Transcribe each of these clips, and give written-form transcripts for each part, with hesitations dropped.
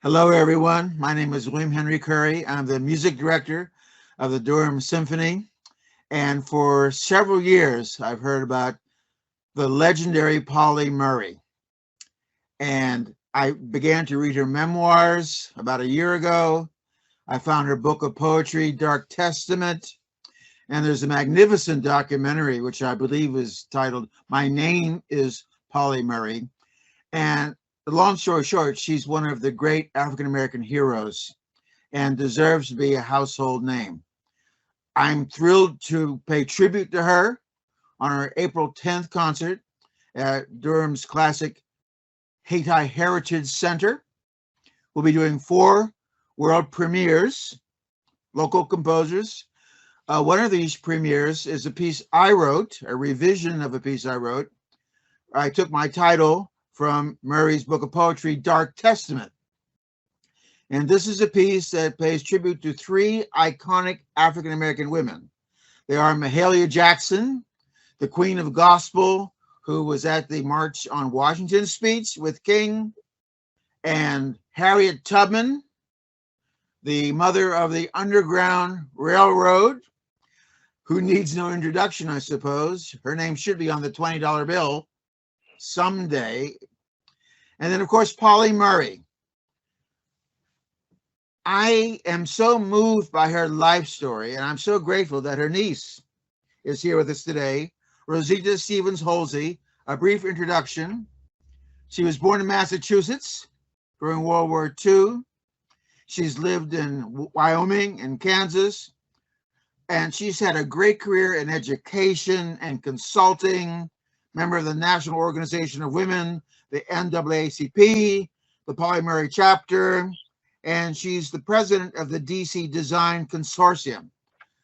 Hello, everyone. My name is William Henry Curry. I'm the music director of the Durham Symphony. And for several years, I've heard about the legendary Pauli Murray. And I began to read her memoirs about a year ago. I found her book of poetry, Dark Testament. And there's a magnificent documentary, which I believe is titled My Name is Pauli Murray. And the long story short, she's one of the great African-American heroes and deserves to be a household name. I'm thrilled to pay tribute to her on our April 10th concert at Durham's classic Haiti Heritage Center. We'll be doing 4 world premieres, local composers. One of these premieres is a piece I wrote, a revision of a piece I wrote. I took my title from Murray's book of poetry, Dark Testament. And this is a piece that pays tribute to 3 iconic African-American women. They are Mahalia Jackson, the Queen of Gospel, who was at the March on Washington speech with King, and Harriet Tubman, the mother of the Underground Railroad, who needs no introduction, I suppose. Her name should be on the $20 bill someday. And then, of course, Pauli Murray. I am so moved by her life story, and I'm so grateful that her niece is here with us today, Rosita Stevens-Holsey. A brief introduction. She was born in Massachusetts during World War II. She's lived in Wyoming and Kansas, and she's had a great career in education and consulting, member of the National Organization of Women, the NAACP, the Pauli Murray chapter, and she's the president of the DC Design Consortium.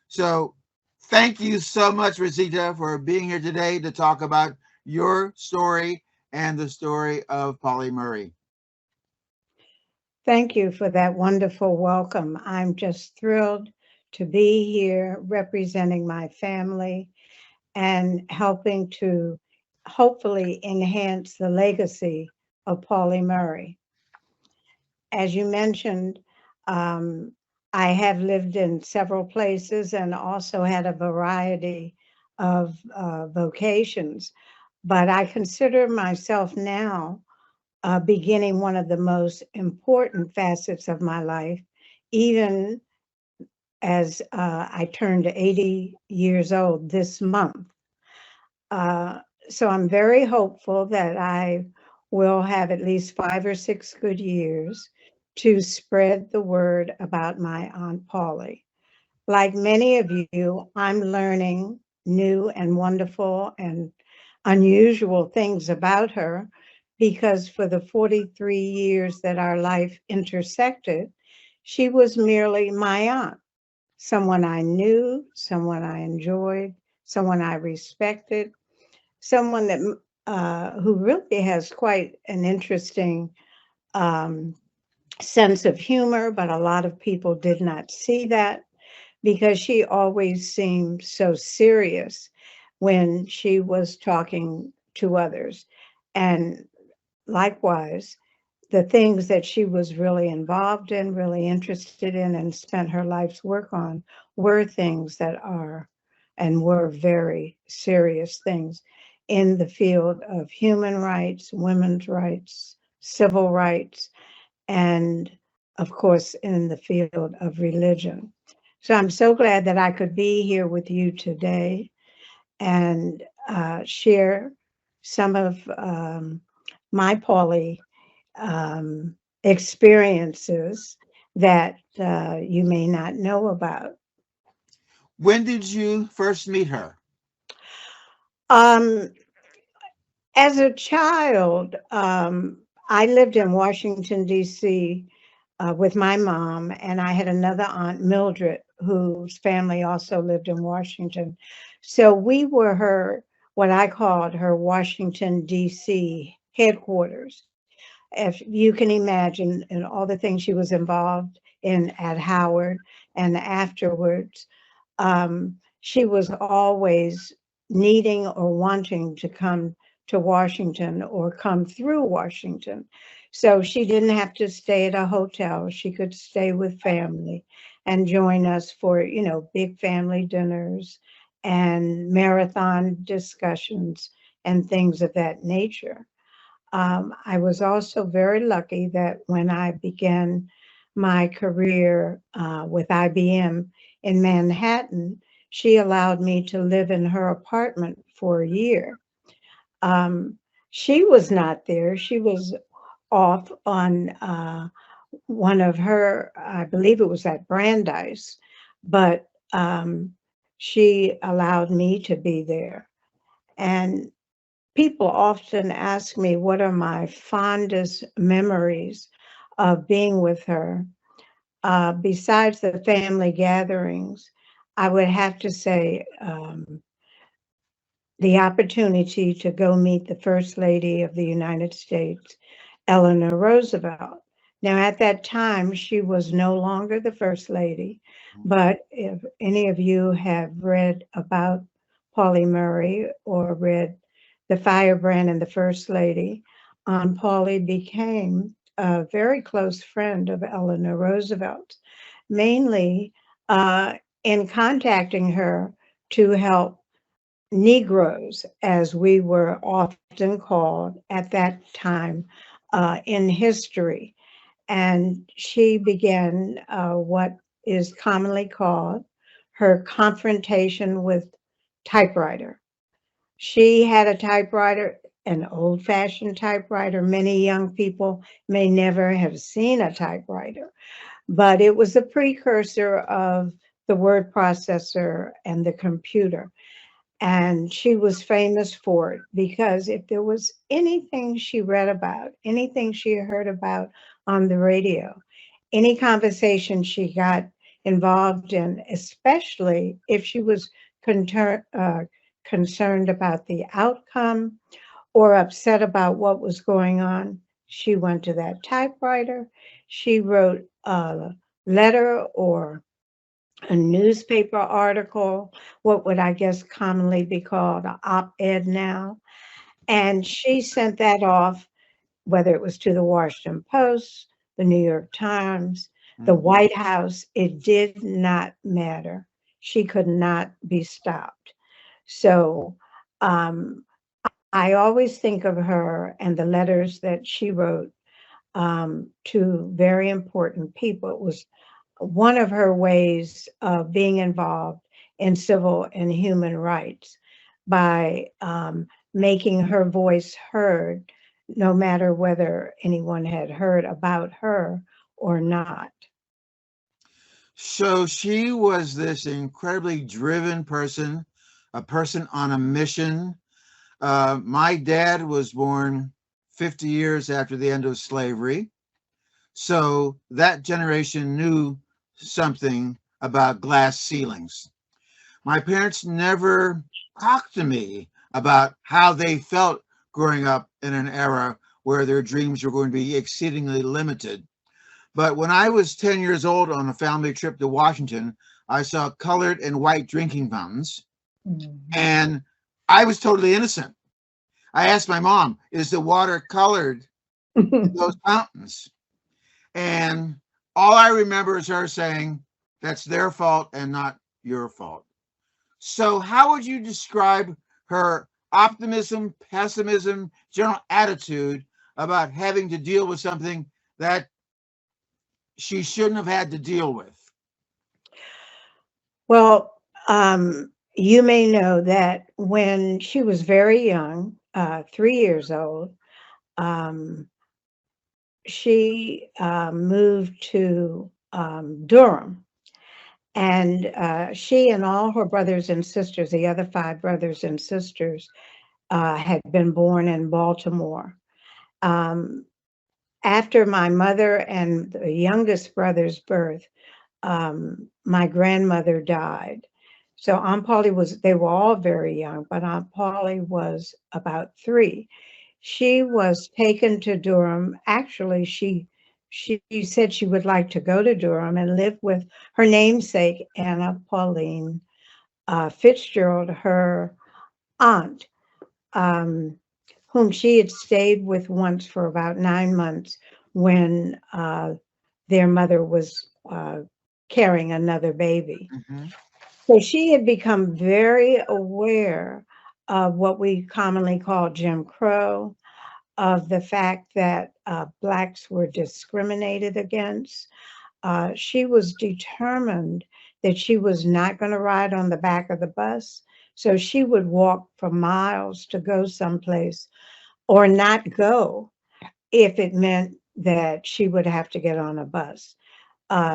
So thank you so much, Rosita, for being here today to talk about your story and the story of Pauli Murray. Thank you for that wonderful welcome. I'm just thrilled to be here representing my family and helping to hopefully enhance the legacy of Pauli Murray. As you mentioned, I have lived in several places and also had a variety of vocations, but I consider myself now beginning one of the most important facets of my life, even as I turned 80 years old this month. So I'm very hopeful that I will have at least 5 or 6 good years to spread the word about my Aunt Pauli. Like many of you, I'm learning new and wonderful and unusual things about her because for the 43 years that our life intersected, she was merely my aunt, someone I knew, someone I enjoyed, someone I respected, someone that who really has quite an interesting sense of humor, but a lot of people did not see that because she always seemed so serious when she was talking to others. And likewise, the things that she was really involved in, really interested in, and spent her life's work on were things that are and were very serious things in the field of human rights, women's rights, civil rights, and of course, in the field of religion. So I'm so glad that I could be here with you today and share some of my Pauli experiences that you may not know about. When did you first meet her? As a child, I lived in Washington, D.C. With my mom, and I had another aunt, Mildred, whose family also lived in Washington. So we were what I called her Washington, D.C. headquarters. If you can imagine, and all the things she was involved in at Howard and afterwards, she was always needing or wanting to come to Washington or come through Washington. So she didn't have to stay at a hotel. She could stay with family and join us for, big family dinners and marathon discussions and things of that nature. I was also very lucky that when I began my career with IBM in Manhattan, she allowed me to live in her apartment for a year. Um, she was not there. She was off on one of her, I believe it was at Brandeis, but she allowed me to be there. And people often ask me what are my fondest memories of being with her. Besides the family gatherings, I would have to say the opportunity to go meet the First Lady of the United States, Eleanor Roosevelt. Now, at that time, she was no longer the First Lady, but if any of you have read about Pauli Murray or read The Firebrand and the First Lady, Aunt Pauli became a very close friend of Eleanor Roosevelt, mainly in contacting her to help Negroes, as we were often called at that time in history. And she began what is commonly called her confrontation with typewriter. She had a typewriter, an old fashioned typewriter. Many young people may never have seen a typewriter, but it was a precursor of the word processor and the computer. And she was famous for it because if there was anything she read about, anything she heard about on the radio, any conversation she got involved in, especially if she was concerned about the outcome or upset about what was going on, she went to that typewriter. She wrote a letter or a newspaper article, what would I guess commonly be called an op-ed now. And she sent that off, whether it was to the Washington Post, the New York Times, the White House, it did not matter. She could not be stopped. So I always think of her and the letters that she wrote to very important people. It was one of her ways of being involved in civil and human rights by making her voice heard, no matter whether anyone had heard about her or not. So she was this incredibly driven person, a person on a mission. My dad was born 50 years after the end of slavery. So that generation knew something about glass ceilings. My parents never talked to me about how they felt growing up in an era where their dreams were going to be exceedingly limited. But when I was 10 years old on a family trip to Washington, I saw colored and white drinking fountains, Mhm. and I was totally innocent. I asked my mom, is the water colored in those fountains? And all I remember is her saying, that's their fault and not your fault. So, how would you describe her optimism, pessimism, general attitude about having to deal with something that she shouldn't have had to deal with? Well, you may know that when she was very young, 3 years old, um, she moved to Durham. And she and all her brothers and sisters, the other five brothers and sisters, had been born in Baltimore. Um, After my mother and the youngest brother's birth, my grandmother died. So Aunt Polly they were all very young, but Aunt Polly was about 3. She was taken to Durham. Actually, she said she would like to go to Durham and live with her namesake, Anna Pauline Fitzgerald, her aunt, um, whom she had stayed with once for about 9 months when their mother was carrying another baby. Mm-hmm. So she had become very aware of what we commonly call Jim Crow, of the fact that Blacks were discriminated against. She was determined that she was not going to ride on the back of the bus. So she would walk for miles to go someplace or not go if it meant that she would have to get on a bus.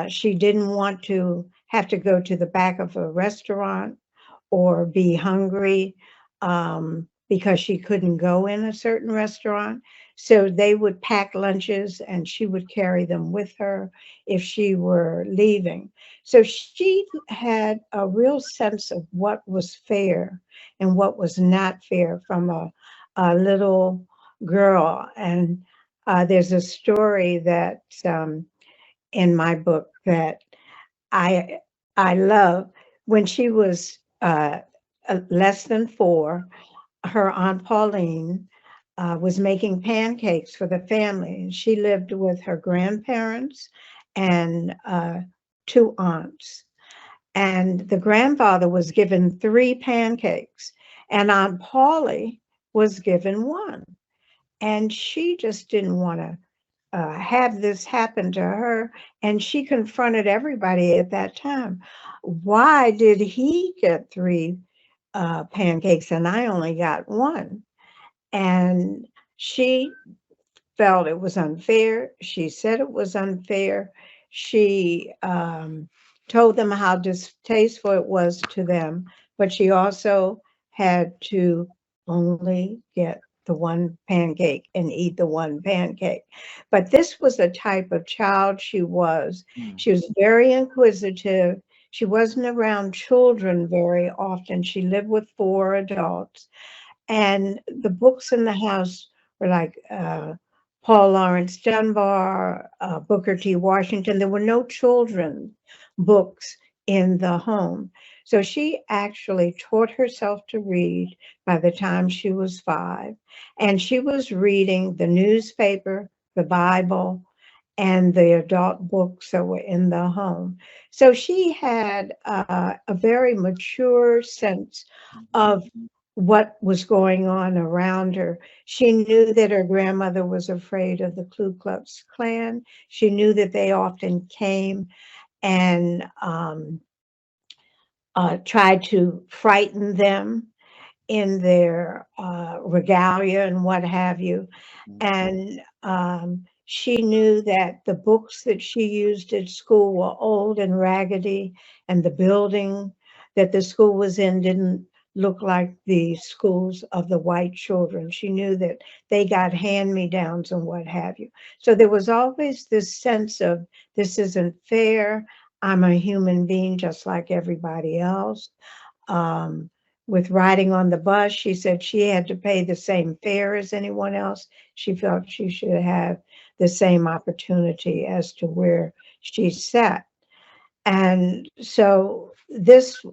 She didn't want to have to go to the back of a restaurant or be hungry because she couldn't go in a certain restaurant. So they would pack lunches and she would carry them with her if she were leaving. So she had a real sense of what was fair and what was not fair from a little girl. And there's a story that in my book that I I love. When she was less than 4, her Aunt Pauline was making pancakes for the family. And she lived with her grandparents and 2 aunts. And the grandfather was given 3 pancakes, and Aunt Paulie was given one. And she just didn't want to have this happen to her. And she confronted everybody at that time. Why did he get 3 pancakes and I only got one? And she felt it was unfair. She said it was unfair. She told them how distasteful it was to them, but she also had to only get the one pancake and eat the one pancake. But this was the type of child she was. Mm. She was very inquisitive. She wasn't around children very often. She lived with 4 adults. And the books in the house were like Paul Lawrence Dunbar, Booker T. Washington. There were no children books in the home. So she actually taught herself to read by the time she was 5. And she was reading the newspaper, the Bible, and the adult books that were in the home. So she had a very mature sense of what was going on around her. She knew that her grandmother was afraid of the Ku Klux Klan. She knew that they often came and tried to frighten them in their regalia and what have you. And she knew that the books that she used at school were old and raggedy, and the building that the school was in didn't look like the schools of the white children. She knew that they got hand-me-downs and what have you. So there was always this sense of this isn't fair. I'm a human being just like everybody else. Um, with riding on the bus, she said she had to pay the same fare as anyone else. She felt she should have the same opportunity as to where she sat. And so this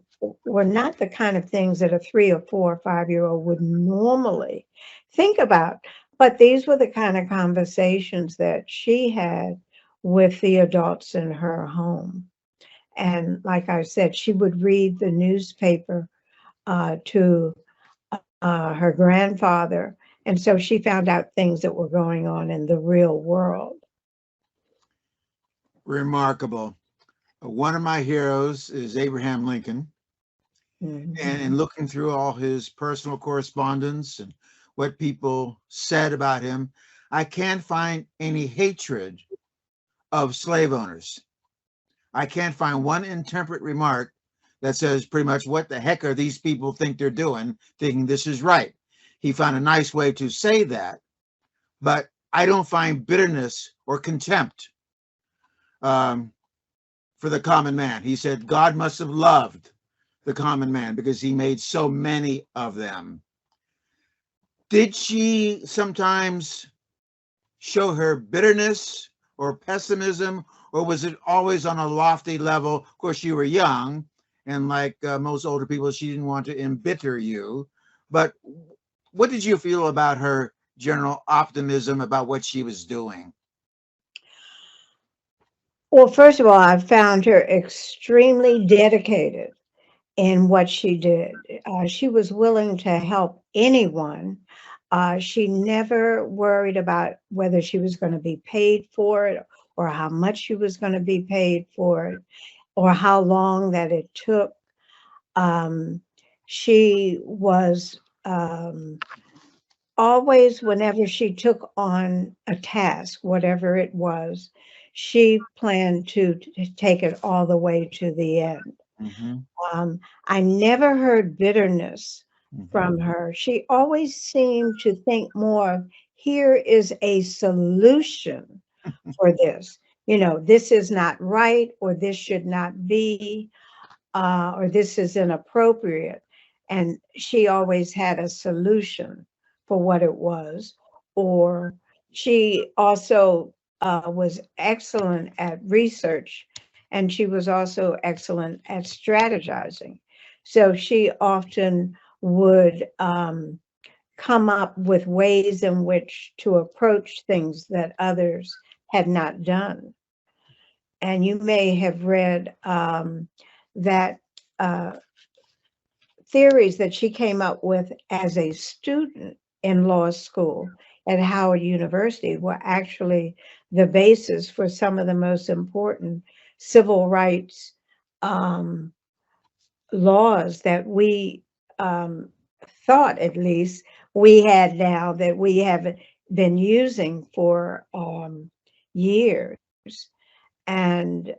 were not the kind of things that a 3 or 4 or 5-year-old would normally think about, but these were the kind of conversations that she had with the adults in her home. And like I said, she would read the newspaper to her grandfather. And so she found out things that were going on in the real world. Remarkable. One of my heroes is Abraham Lincoln. And in looking through all his personal correspondence and what people said about him, I can't find any hatred of slave owners. I can't find one intemperate remark that says pretty much what the heck are these people think they're doing, thinking this is right. He found a nice way to say that, but I don't find bitterness or contempt for the common man. He said God must have loved the common man because he made so many of them. Did she sometimes show her bitterness or pessimism, or was it always on a lofty level? Of course, you were young, and like most older people, she didn't want to embitter you. But what did you feel about her general optimism about what she was doing? Well, first of all, I found her extremely dedicated in what she did. She was willing to help anyone. She never worried about whether she was going to be paid for it or how much she was going to be paid for it or how long that it took. She was always, whenever she took on a task, whatever it was, she planned to take it all the way to the end. Mm-hmm. I never heard bitterness Mm-hmm. from her. She always seemed to think more, here is a solution for this. You know, this is not right, or this should not be, or this is inappropriate. And she always had a solution for what it was. Or she also was excellent at research, and she was also excellent at strategizing. So she often would come up with ways in which to approach things that others had not done. And you may have read that uh, theories that she came up with as a student in law school at Howard University were actually the basis for some of the most important civil rights um, laws that we um, thought, at least, we had now, that we have been using for years. And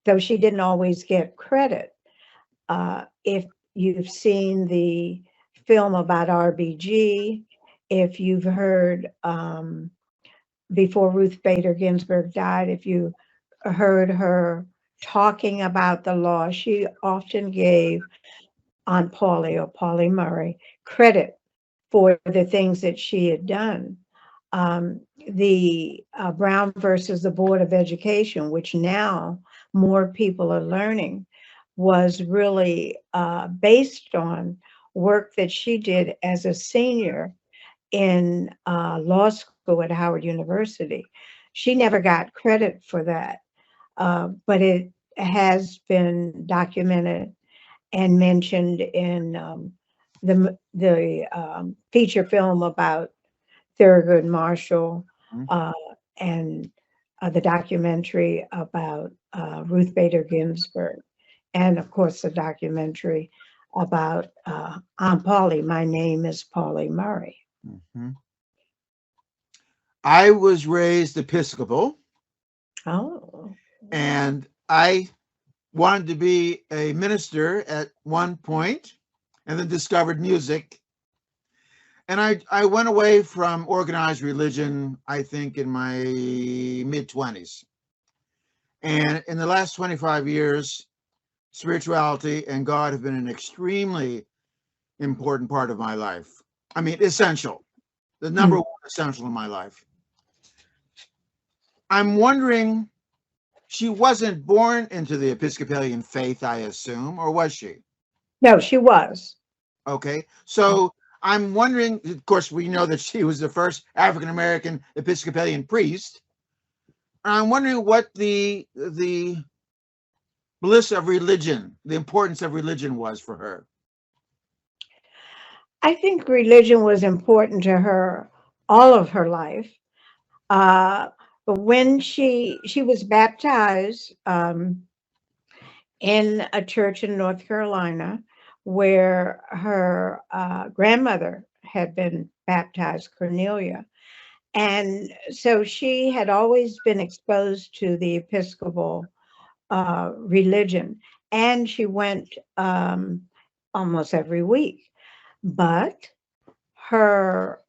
though she didn't always get credit, if you've seen the film about RBG, if you've heard before Ruth Bader Ginsburg died, if you heard her talking about the law, she often gave Aunt Pauli, or Pauli Murray, credit for the things that she had done. The Brown versus the Board of Education, which now more people are learning, was really based on work that she did as a senior in law school at Howard University. She never got credit for that, but it has been documented and mentioned in the feature film about Thurgood Marshall, uh, and the documentary about Ruth Bader Ginsburg, and of course the documentary about Aunt Pauli. My name is Pauli Murray. Mm-hmm. I was raised Episcopal, Oh, and I wanted to be a minister at one point, and then discovered music. And I went away from organized religion, I think, in my mid 20s. And in the last 25 years, spirituality and God have been an extremely important part of my life. I mean, essential, the number hmm. one essential in my life. I'm wondering, she wasn't born into the Episcopalian faith, I assume, or was she? No, she was. Okay. So I'm wondering, of course, we know that she was the first African American Episcopalian priest. I'm wondering what the bliss of religion, the importance of religion was for her. I think religion was important to her all of her life. Uh, but when she was baptized in a church in North Carolina, where her grandmother had been baptized, Cornelia. And so she had always been exposed to the Episcopal religion, and she went almost every week. But her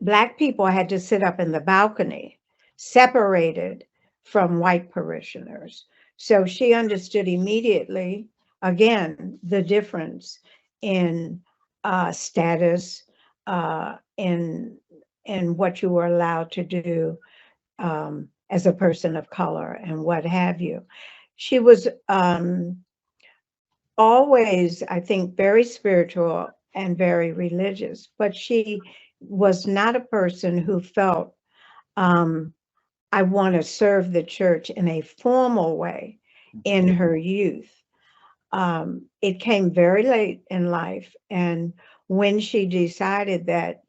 Black people had to sit up in the balcony, separated from white parishioners. So she understood immediately, again, the difference in status, in what you were allowed to do as a person of color and what have you. She was always, I think, very spiritual and very religious, but she was not a person who felt, um, I want to serve the church in a formal way in her youth. It came very late in life. And when she decided that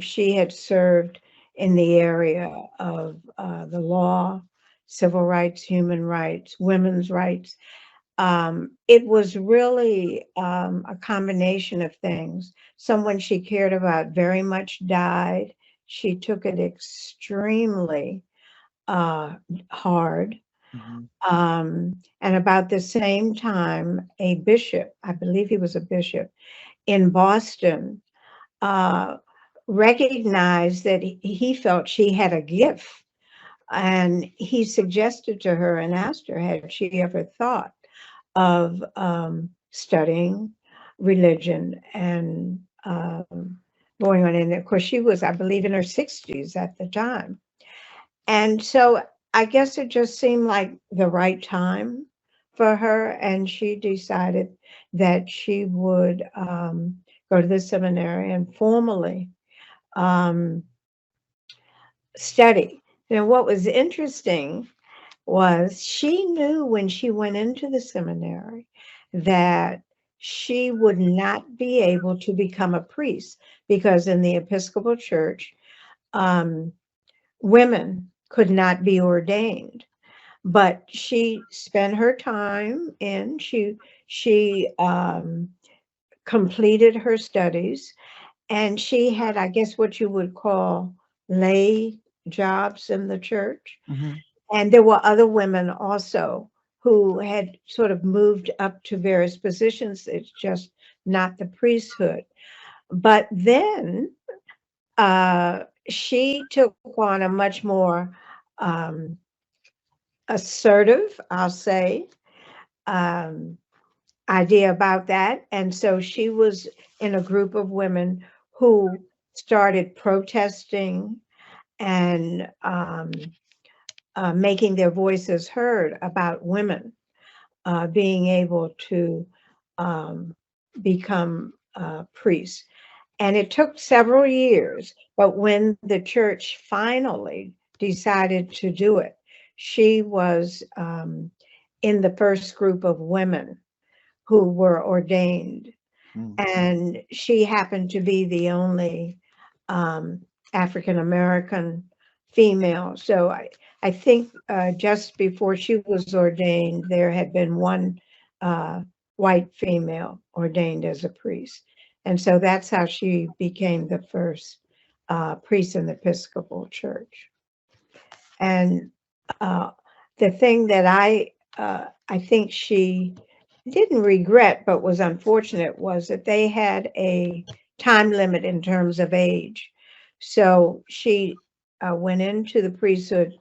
she had served in the area of the law, civil rights, human rights, women's rights, it was really a combination of things. Someone she cared about very much died. She took it extremely hard. Mhm. And about the same time, a bishop, I believe he was a bishop in Boston, uh, recognized that he felt she had a gift. And he suggested to her and asked her, had she ever thought of studying religion and going on. And of course, she was, I believe, in her 60s at the time. And so I guess it just seemed like the right time for her. And she decided that she would go to the seminary and formally um, study. Now, what was interesting was she knew when she went into the seminary that she would not be able to become a priest because in the Episcopal Church, um, women could not be ordained. But she spent her time in, she completed her studies, and she had, I guess, what you would call lay jobs in the church. Mhm. And there were other women also who had sort of moved up to various positions. It's just not the priesthood. But then she took on a much more um, assertive, I'll say, um, idea about that. And so she was in a group of women who started protesting and making their voices heard about women being able to um, become priests. And it took several years, but when the church finally decided to do it, she was in the first group of women who were ordained. Mm. And she happened to be the only um, African American female. So I think just before she was ordained, there had been one uh, white female ordained as a priest. And so that's how she became the first priest in the Episcopal Church. And the thing that I think she didn't regret, but was unfortunate, was that they had a time limit in terms of age. So she went into the priesthood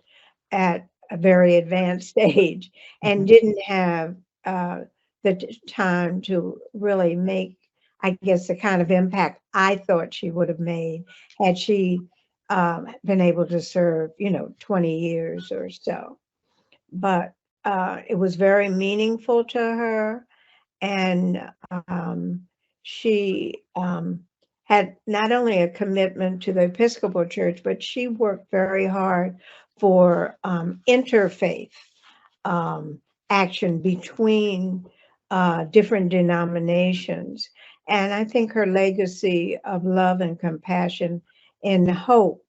at a very advanced age and Mhm. didn't have the time to really make, I guess, the kind of impact I thought she would have made had she been able to serve, 20 years or so. But it was very meaningful to her. And she had not only a commitment to the Episcopal Church, but she worked very hard for interfaith um, action between different denominations. And I think her legacy of love and compassion and hope,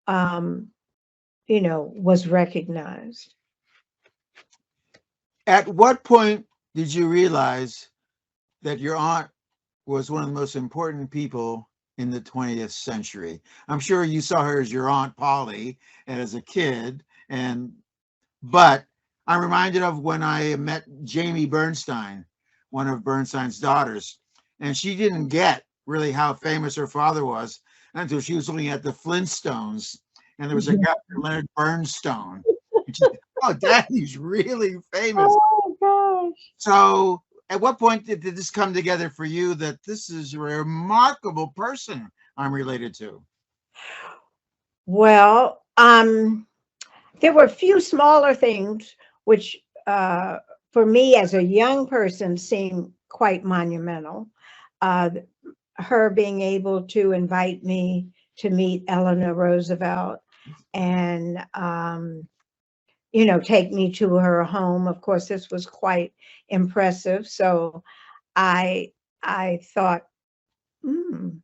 um, was recognized. At what point did you realize that your aunt was one of the most important people in the 20th century? I'm sure you saw her as your Aunt Pauli and as a kid, and but I'm reminded of when I met Jamie Bernstein, one of Bernstein's daughters, and she didn't get really how famous her father was until she was looking at the Flintstones, and there was a guy, Leonard Bernstein, and she said, "Oh, Daddy's really famous." Oh gosh. So, at what point did this come together for you that this is a remarkable person I'm related to? Well, there were a few smaller things which for me as a young person seemed quite monumental. Uh, Her being able to invite me to meet Eleanor Roosevelt and, take me to her home. Of course, this was quite impressive. So I I thought, hmm,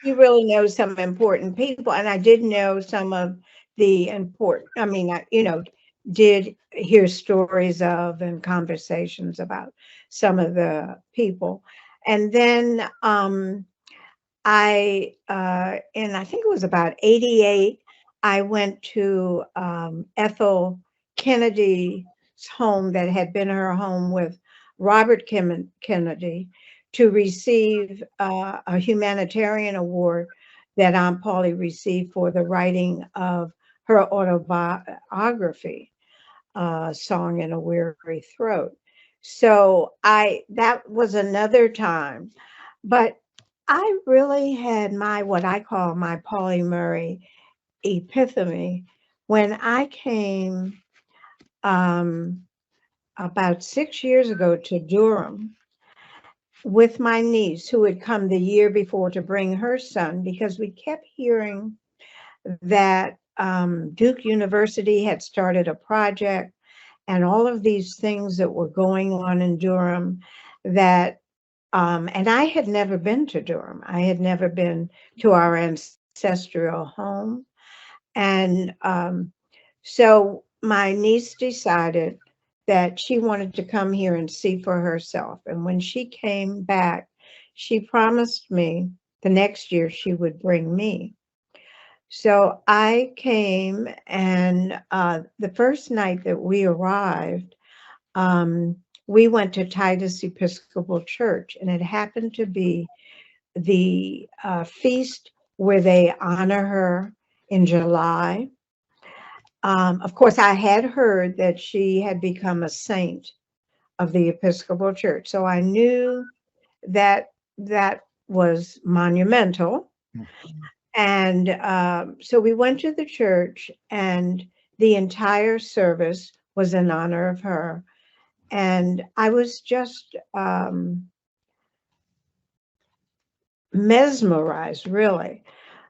you really know some important people. And I did know some of the important, I mean, did hear stories of and conversations about some of the people. And then I think it was about 88, I went to Ethel Kennedy's home that had been her home with Robert Kennedy to receive a humanitarian award that Aunt Pauli received for the writing of her autobiography, Song in a Weary Throat. So that was another time. But I really had my, what I call my Pauli Murray epiphany when I came um, about 6 years ago to Durham with my niece, who had come the year before to bring her son, because we kept hearing that Duke University had started a project and all of these things that were going on in Durham that and I had never been to Durham. I had never been to our ancestral home. And so my niece decided that she wanted to come here and see for herself. And when she came back, she promised me the next year she would bring me. So I came, and the first night that we arrived, we went to Titus Episcopal Church, and it happened to be the feast where they honor her in July. Of course, I had heard that she had become a saint of the Episcopal Church, so I knew that that was monumental. And so we went to the church, and the entire service was in honor of her. And I was just mesmerized, really,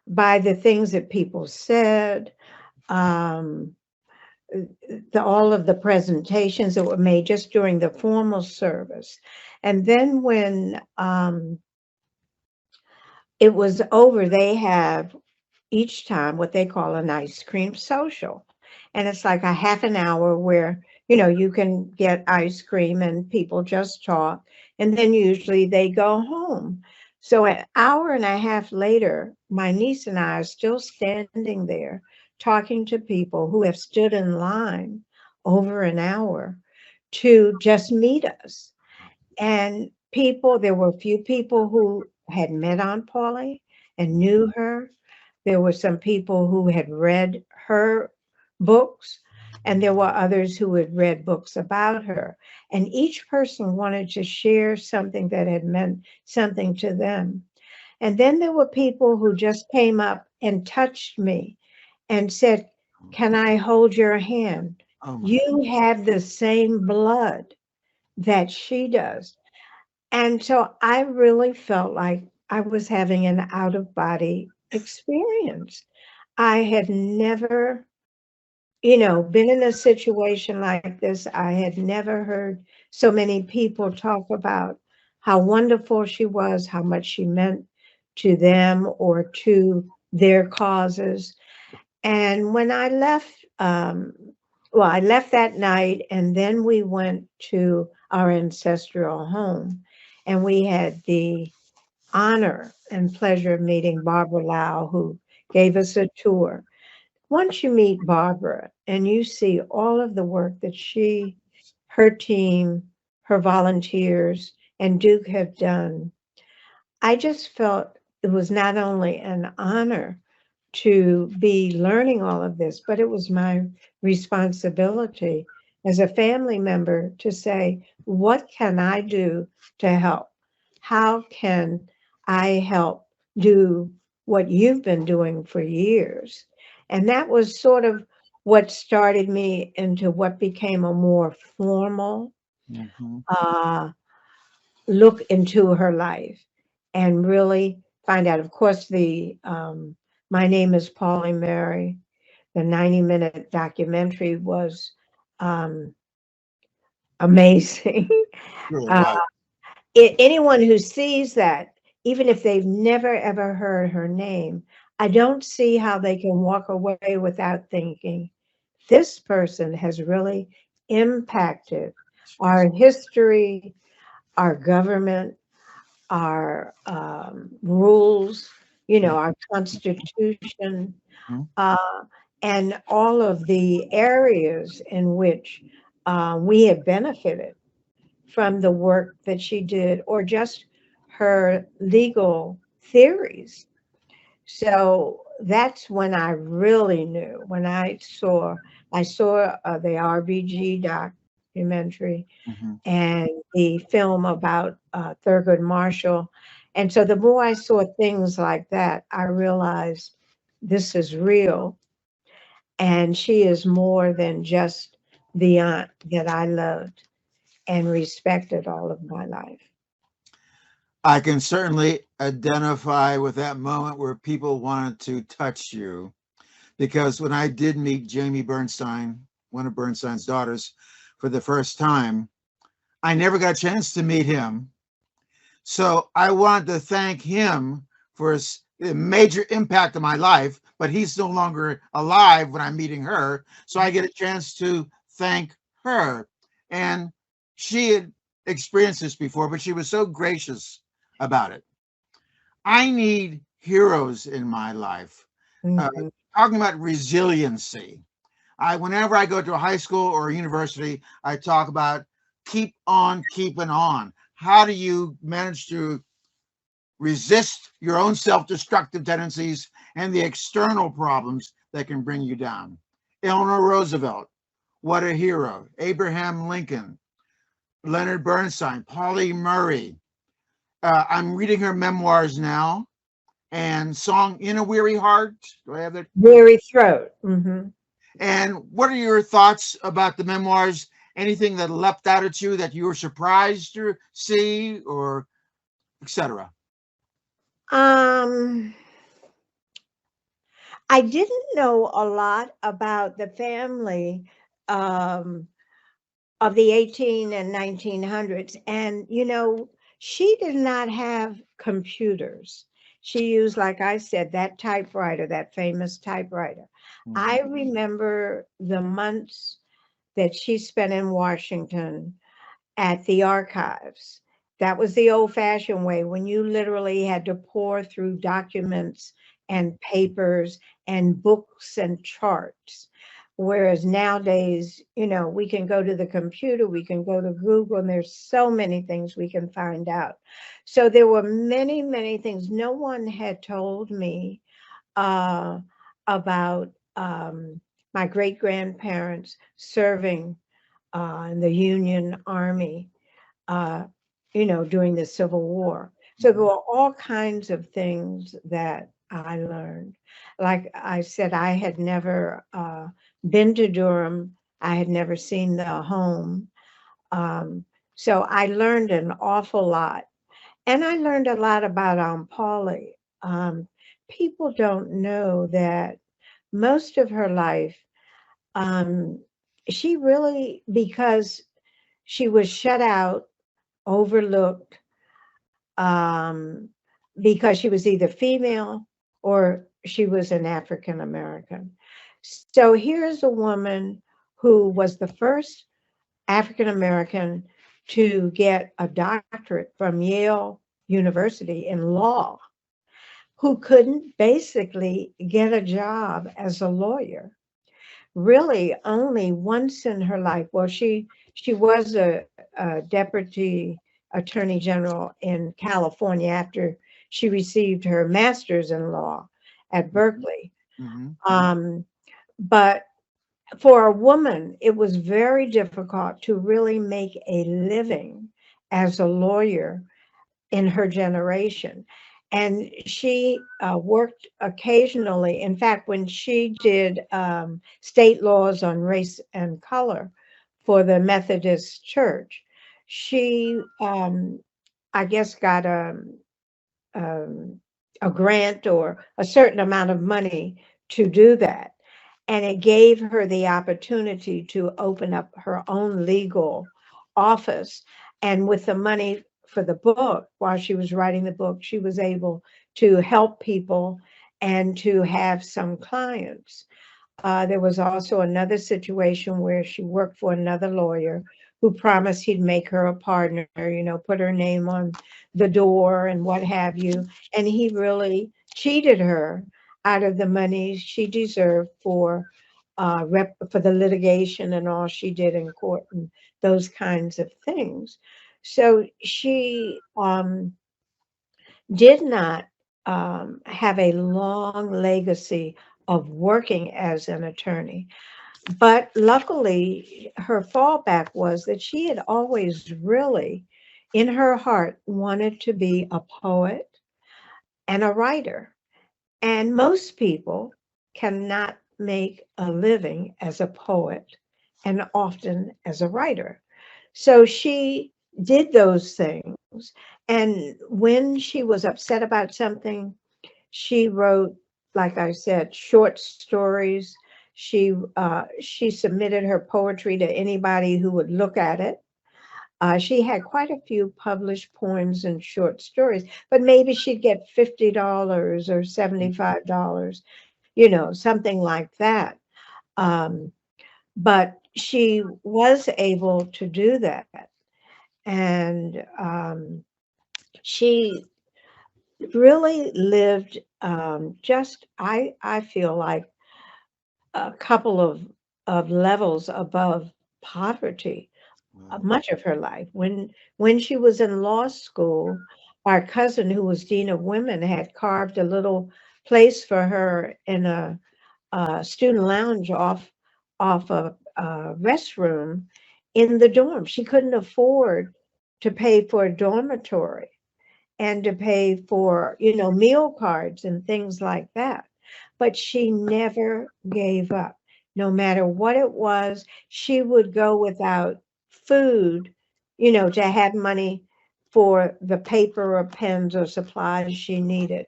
by the things that people said, um, all of the presentations that were made just during the formal service. And then when it was over, they have each time what they call an ice cream social. And it's like a half an hour where, you can get ice cream and people just talk. And then usually they go home. So an hour and a half later, my niece and I are still standing there talking to people who have stood in line over an hour to just meet us. And there were a few people who had met Aunt Pauli and knew her. There were some people who had read her books, and there were others who had read books about her. And each person wanted to share something that had meant something to them. And then there were people who just came up and touched me and said, "Can I hold your hand? Oh my. You have the same blood that she does." And so I really felt like I was having an out of body experience. I had never, been in a situation like this. I had never heard so many people talk about how wonderful she was, how much she meant to them or to their causes. And when I left, I left that night, and then we went to our ancestral home, and we had the honor and pleasure of meeting Barbara Lau, who gave us a tour. Once you meet Barbara and you see all of the work that she, her team, her volunteers, and Duke have done, I just felt it was not only an honor to be learning all of this, but it was my responsibility as a family member to say, what can I do to help? How can I help do what you've been doing for years? And that was sort of what started me into what became a more formal Mhm. uh, look into her life and really find out. Of course, the My Name is Pauli Murray, the 90-minute documentary was um, amazing. Really uh, was. Anyone who sees that, even if they've never ever heard her name, I don't see how they can walk away without thinking, this person has really impacted our history, our government, our rules, our constitution, Mhm. uh, and all of the areas in which we have benefited from the work that she did, or just her legal theories. So that's when I really knew. When I saw the RBG documentary Mhm. and the film about Thurgood Marshall. And so the more I saw things like that, I realized this is real. And she is more than just the aunt that I loved and respected all of my life. I can certainly identify with that moment where people wanted to touch you, because when I did meet Jamie Bernstein, one of Bernstein's daughters, for the first time, I never got a chance to meet him. So I wanted to thank him for his major impact on my life, but he's no longer alive when I'm meeting her. So I get a chance to thank her. And she had experienced this before, but she was so gracious about it. I need heroes in my life. Uh, Mhm. Talking about resiliency. Whenever I go to a high school or a university, I talk about keep on keeping on. How do you manage to resist your own self-destructive tendencies and the external problems that can bring you down? Eleanor Roosevelt, what a hero. Abraham Lincoln, Leonard Bernstein, Pauli Murray. I'm reading her memoirs now, and Song in a Weary Heart. Do I have that? Weary throat. Hmm. And what are your thoughts about the memoirs? Anything that leapt out at you that you were surprised to see, or etc.? Um, I didn't know a lot about the family um, of the 18 and 1900s. And, she did not have computers. She used, like I said, that typewriter, that famous typewriter. I Mhm. remember the months that she spent in Washington at the archives. That was the old fashioned way, when you literally had to pour through documents and papers and books and charts. Whereas nowadays, we can go to the computer, we can go to Google, and there's so many things we can find out. So there were many, many things. No one had told me uh, about my great grandparents serving in the Union Army, uh, during the Civil War. So there Mhm. were all kinds of things that I learned. Like I said, I had never been to Durham. I had never seen the home. Um, so I learned an awful lot. And I learned a lot about Aunt Pauli. Um, People don't know that most of her life, um, she really, because she was shut out, overlooked, um, because she was either female or she was an African American. So here's a woman who was the first African American to get a doctorate from Yale University in law, who couldn't basically get a job as a lawyer. Really, only once in her life. Well, she was a deputy attorney general in California after she received her master's in law at Berkeley. Mhm. Um, but for a woman, it was very difficult to really make a living as a lawyer in her generation. And she worked occasionally. In fact, when she did state laws on race and color for the Methodist Church, she, I guess, got um, a grant or a certain amount of money to do that. And it gave her the opportunity to open up her own legal office. And with the money for the book, while she was writing the book, she was able to help people and to have some clients. There was also another situation where she worked for another lawyer who promised he'd make her a partner, put her name on the door and what have you. And he really cheated her out of the money she deserved for the litigation and all she did in court and those kinds of things. So she did not have a long legacy of working as an attorney. But luckily, her fallback was that she had always really, in her heart, wanted to be a poet and a writer. And most people cannot make a living as a poet and often as a writer. So she did those things. And when she was upset about something, she wrote, like I said, short stories. She submitted her poetry to anybody who would look at it. She had quite a few published poems and short stories, but maybe she'd get $50 or $75, something like that. Um, but she was able to do that. And she really lived I feel like a couple of levels above poverty much of her life. When she was in law school, our cousin who was dean of women had carved a little place for her in a student lounge off a restroom in the dorm. She couldn't afford to pay for a dormitory and to pay for, meal cards and things like that. But she never gave up. No matter what it was, she would go without food, to have money for the paper or pens or supplies she needed.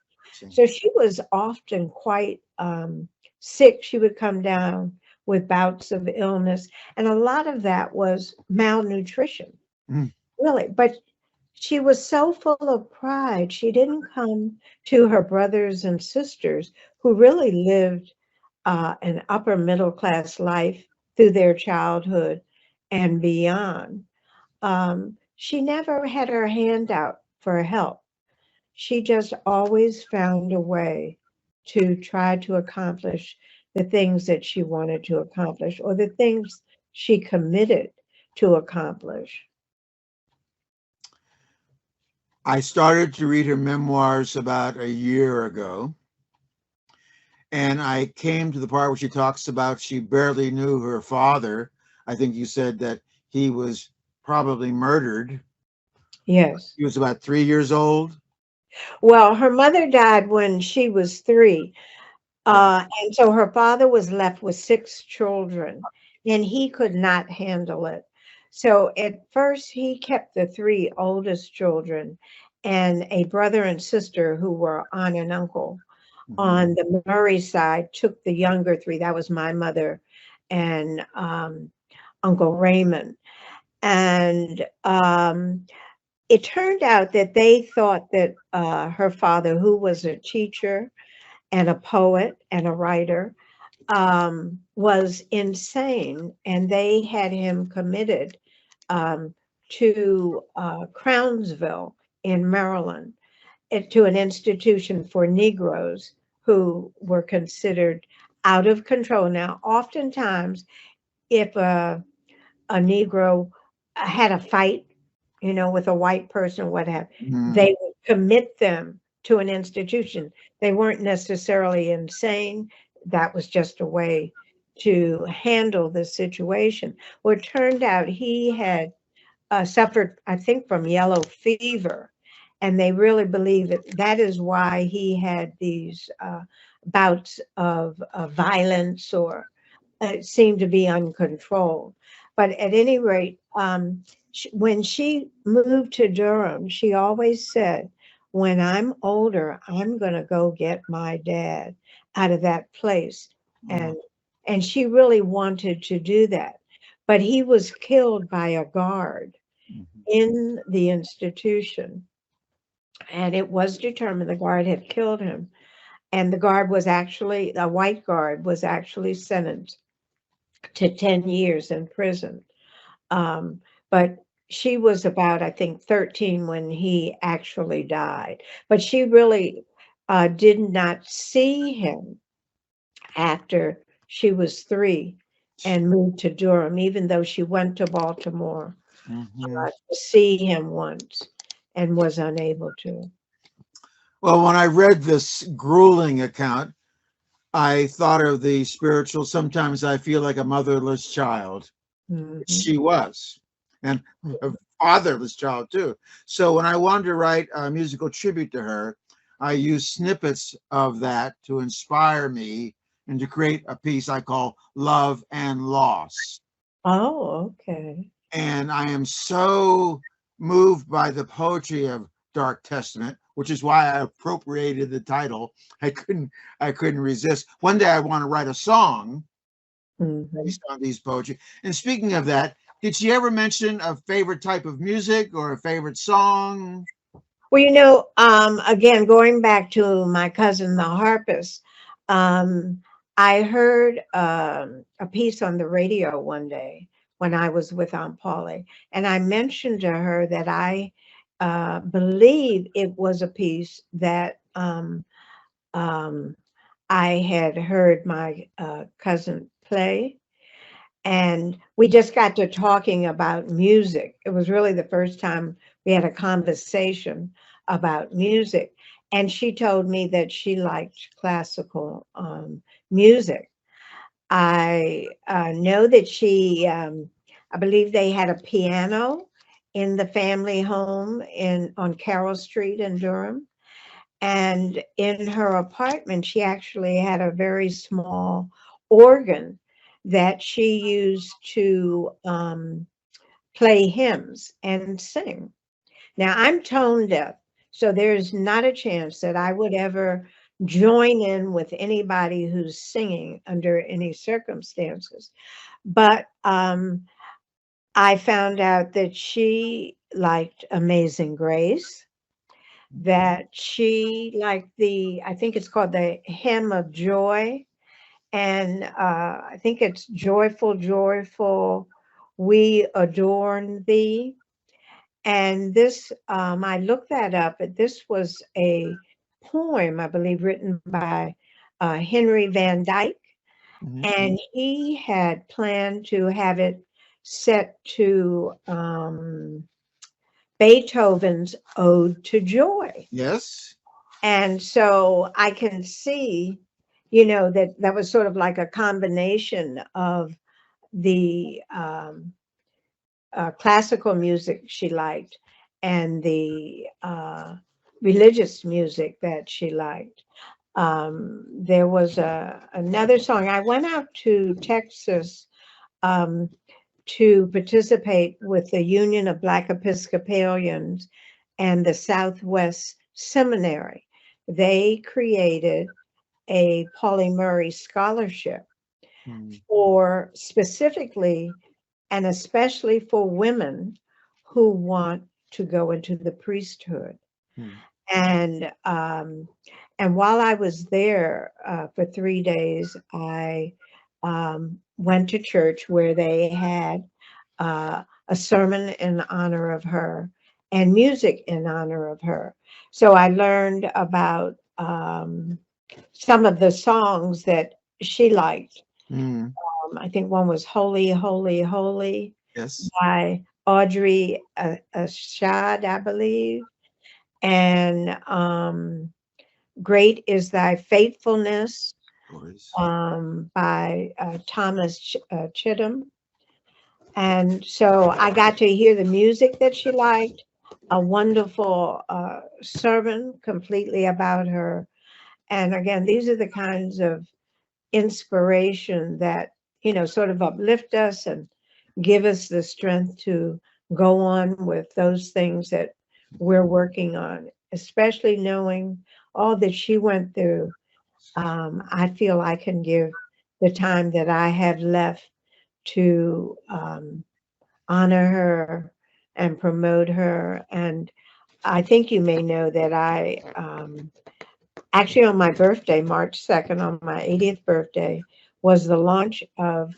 So she was often quite sick. She would come down with bouts of illness. And a lot of that was malnutrition, really. But she was so full of pride, she didn't come to her brothers and sisters who really lived an upper middle class life through their childhood and beyond. She never had her hand out for help. She just always found a way to try to accomplish the things that she wanted to accomplish or the things she committed to accomplish. I started to read her memoirs about a year ago, and I came to the part where she talks about she barely knew her father. I think you said that he was probably murdered. Yes. He was about 3 years old. Well, her mother died when she was 3. And so her father was left with 6 children, and he could not handle it. So at first, he kept the 3 oldest children and a brother and sister who were aunt and uncle. On the Murray side, took the younger 3. That was my mother and Uncle Raymond. And it turned out that they thought that her father, who was a teacher and a poet and a writer, was insane, and they had him committed to Crownsville in Maryland, to an institution for Negroes who were considered out of control. Now, oftentimes, if a Negro had a fight, with a white person or what have, they would commit them to an institution. They weren't necessarily insane. That was just a way to handle the situation. Well, it turned out he had suffered, I think, from yellow fever, And they really believe that that is why he had these bouts of violence, or seemed to be uncontrolled. But at any rate, when she moved to Durham, she always said, when I'm older, I'm going to go get my dad out of that place. Mm, And she really wanted to do that. But he was killed by a guard mhm. in the institution. And it was determined the guard had killed him. And the guard was actually, a white guard was actually sentenced to 10 years in prison. Um, but she was about, I think, 13 when he actually died. But she really did not see him after she was 3 and moved to Durham, even though she went to Baltimore Mhm. to see him once and was unable to. Well, when I read this grueling account, I thought of the spiritual, sometimes I feel like a motherless child. Mhm. She was, and a fatherless child too. So when I wanted to write a musical tribute to her, I used snippets of that to inspire me and to create a piece I call Love and Loss. Oh, okay. And I am so moved by the poetry of Dark Testament, which is why I appropriated the title. I couldn't resist. One day I want to write a song Mhm. based on these poetry. And speaking of that, did she ever mention a favorite type of music or a favorite song? Well, again, going back to my cousin, the harpist, um, I heard a piece on the radio one day when I was with Aunt Pauli, and I mentioned to her that I believe it was a piece that um, I had heard my cousin play. And we just got to talking about music. It was really the first time we had a conversation about music. And she told me that she liked classical music. I know that I believe they had a piano in the family home on Carroll Street in Durham. And in her apartment, she actually had a very small organ that she used to play hymns and sing. Now, I'm tone deaf, so there's not a chance that I would ever join in with anybody who's singing under any circumstances. But I found out that she liked Amazing Grace, that she liked I think it's called the Hymn of Joy. And I think it's Joyful, Joyful, we adorn thee. And this, I looked that up, but this was a poem, I believe, written by Henry Van Dyke. Mhm. And he had planned to have it set to Beethoven's Ode to Joy. Yes. And so I can see, that was sort of like a combination of the classical music she liked and the religious music that she liked. There was another song. I went out to Texas um, to participate with the Union of Black Episcopalians and the Southwest Seminary. They created a Pauli Murray scholarship Mm. for specifically and especially for women who want to go into the priesthood. Mm. And while I was there for 3 days, I went to church where they had a sermon in honor of her and music in honor of her. So I learned about some of the songs that she liked. Mm. I think one was Holy, Holy, Holy Yes. by Audrey Ashad, I believe. And Great is Thy Faithfulness Boys. by Thomas Chittum. And so I got to hear the music that she liked. a wonderful sermon completely about her. And again, these are the kinds of inspiration that, sort of uplift us and give us the strength to go on with those things that we're working on, especially knowing all that she went through. I feel I can give the time that I have left to honor her and promote her. And I think you may know that I actually, on my birthday, March 2nd, on my 80th birthday, was the launch of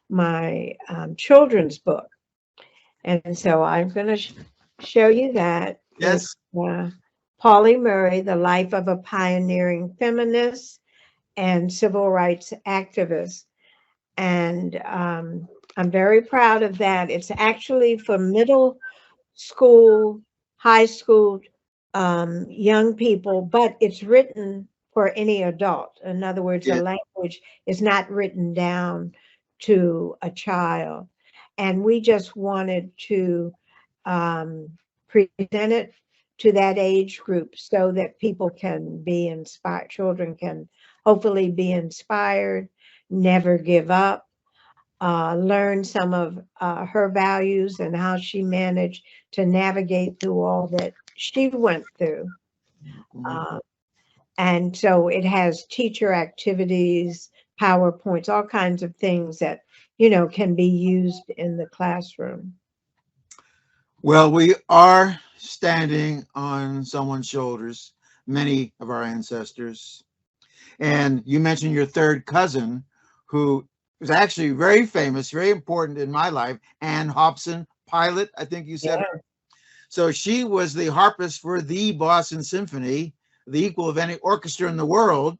my children's book. And so I'm going to show you that. It's Yes. Pauli Murray, The Life of a Pioneering Feminist and Civil Rights Activist. And I'm very proud of that. It's actually for middle school, high school, young people, but it's written for any adult. In other words, the Yeah. language is not written down to a child. And we just wanted to present it to that age group so that people can be inspired, children can hopefully be inspired, never give up, learn some of her values and how she managed to navigate through all that she went through. Mhm. Uh, and so it has teacher activities, PowerPoints, all kinds of things that, can be used in the classroom. Well, we are standing on someone's shoulders, many of our ancestors. And you mentioned your third cousin, who was actually very famous, very important in my life, Ann Hobson Pilot, I think you said. Yeah. So she was the harpist for the Boston Symphony, the equal of any orchestra in the world.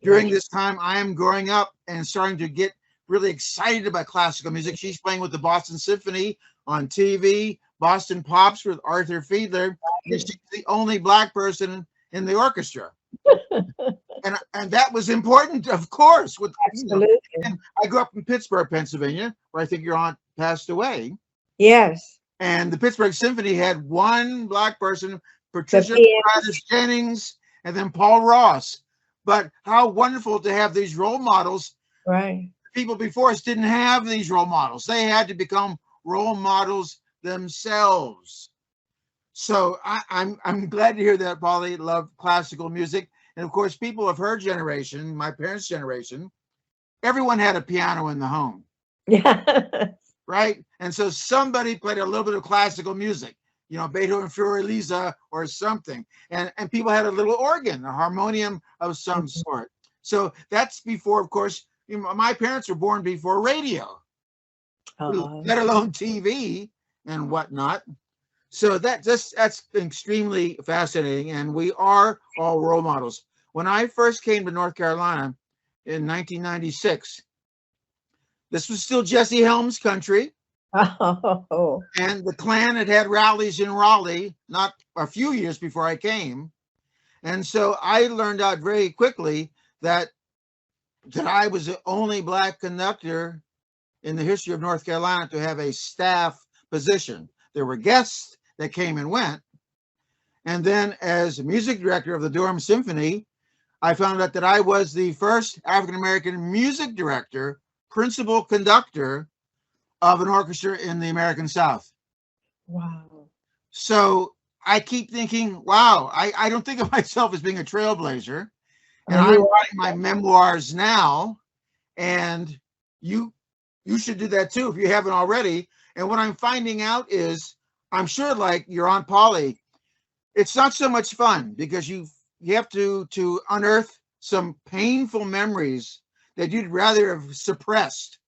During this time, I am growing up and starting to get really excited about classical music. She's playing with the Boston Symphony on TV, Boston Pops with Arthur Fiedler, and she's the only Black person in the orchestra. And that was important, of course. Absolutely. And I grew up in Pittsburgh, Pennsylvania, where I think your aunt passed away. Yes. And the Pittsburgh Symphony had one Black person, The Patricia pianist. Jennings, and then Paul Ross. But how wonderful to have these role models. Right. People before us didn't have these role models. They had to become role models themselves. So I'm glad to hear that Pauli loved classical music. And of course, people of her generation, my parents' generation, everyone had a piano in the home, Yeah. right? And so somebody played a little bit of classical music, Beethoven Fury Lisa or something. And people had a little organ, a harmonium of some sort. So that's before, of course, my parents were born before radio, let alone TV and whatnot. So that's extremely fascinating, and we are all role models. When I first came to North Carolina in 1996, this was still Jesse Helms country, Oh. and the Klan had rallies in Raleigh not a few years before I came, and so I learned out very quickly that I was the only Black conductor in the history of North Carolina to have a staff position. There were guests that came and went. And then as music director of the Durham Symphony, I found out that I was the first African-American music director, principal conductor of an orchestra in the American South. Wow. So I keep thinking, wow, I don't think of myself as being a trailblazer. And I'm writing my memoirs now. And you should do that too if you haven't already. And what I'm finding out is, I'm sure, like your Aunt Pauli, it's not so much fun because you have to unearth some painful memories that you'd rather have suppressed,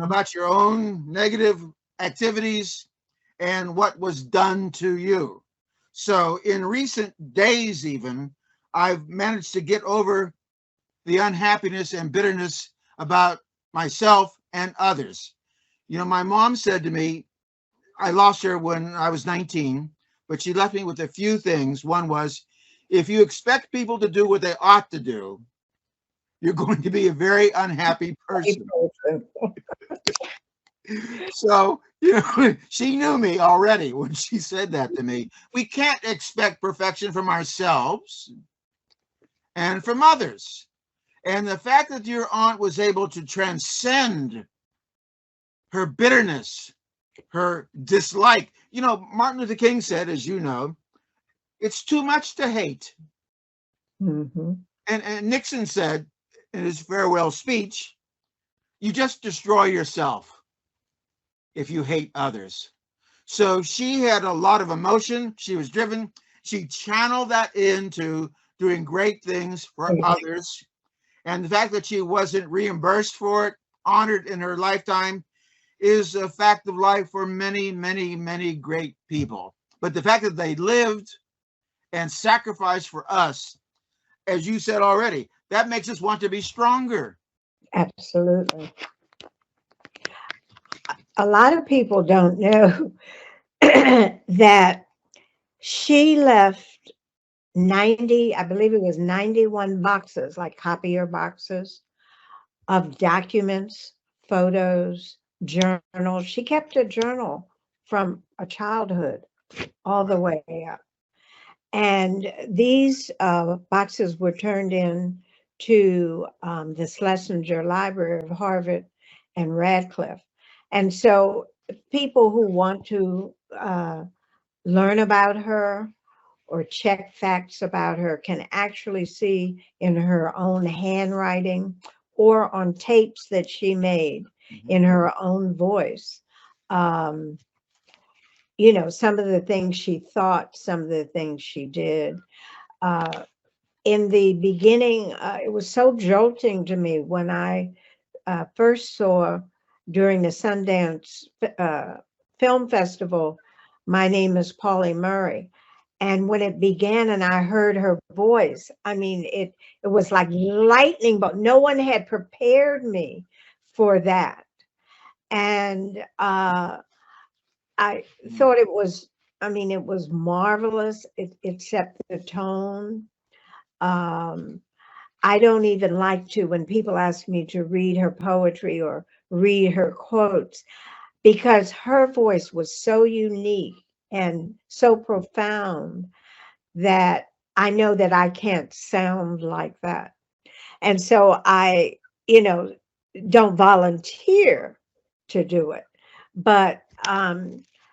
about your own negative activities and what was done to you. So in recent days, even, I've managed to get over the unhappiness and bitterness about myself and others. My mom said to me, I lost her when I was 19, but she left me with a few things. One was, if you expect people to do what they ought to do, you're going to be a very unhappy person. So, she knew me already when she said that to me. We can't expect perfection from ourselves and from others. And the fact that your aunt was able to transcend her bitterness, her dislike. Martin Luther King said, as you know, it's too much to hate. Mm-hmm. And Nixon said in his farewell speech, you just destroy yourself if you hate others. So she had a lot of emotion. She was driven. She channeled that into doing great things for others. And the fact that she wasn't reimbursed for it, honored in her lifetime, is a fact of life for many, many, many great people. But the fact that they lived and sacrificed for us, as you said already, that makes us want to be stronger. Absolutely. A lot of people don't know that she left 90, I believe it was 91 boxes, like copier boxes of documents, photos, journals. She kept a journal from a childhood all the way up. And these boxes were turned in to the Schlesinger Library of Harvard and Radcliffe. And so people who want to learn about her or check facts about her can actually see in her own handwriting or on tapes that she made in her own voice. Um, some of the things she thought, some of the things she did. Uh, in the beginning, it was so jolting to me when I first saw during the Sundance Film Festival, My Name is Pauli Murray. And when it began and I heard her voice, I mean, it was like lightning, but no one had prepared me for that. And I thought it was, I mean, it was marvelous, except the tone. Um, I don't even like to, when people ask me to read her poetry or read her quotes, because her voice was so unique and so profound that I know that I can't sound like that. And so I, you know, don't volunteer to do it. But